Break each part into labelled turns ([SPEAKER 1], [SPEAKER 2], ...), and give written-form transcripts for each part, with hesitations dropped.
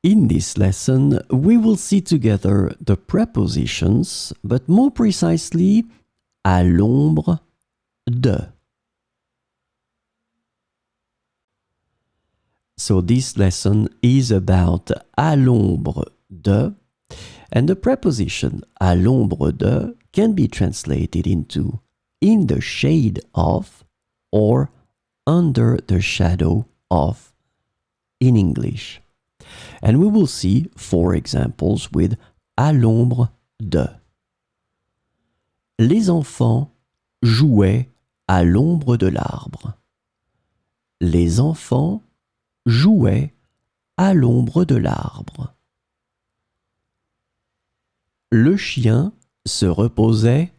[SPEAKER 1] In this lesson, we will see together the prepositions, but more precisely, à l'ombre de. So this lesson is about à l'ombre de, and the preposition à l'ombre de can be translated into in the shade of or under the shadow of in English. And we will see 4 examples with à l'ombre de. Les enfants jouaient à l'ombre de l'arbre. Les enfants jouaient à l'ombre de l'arbre. Le chien se reposait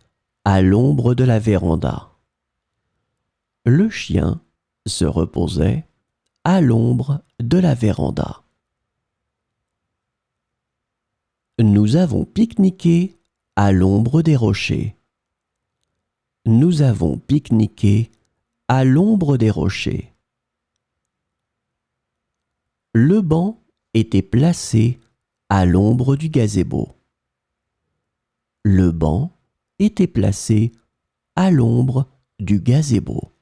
[SPEAKER 1] à l'ombre de la véranda. Le chien se reposait à l'ombre de la véranda. Nous avons pique-niqué à l'ombre des rochers. Nous avons pique-niqué à l'ombre des rochers. Le banc était placé à l'ombre du gazebo. Le banc était placé à l'ombre du gazebo.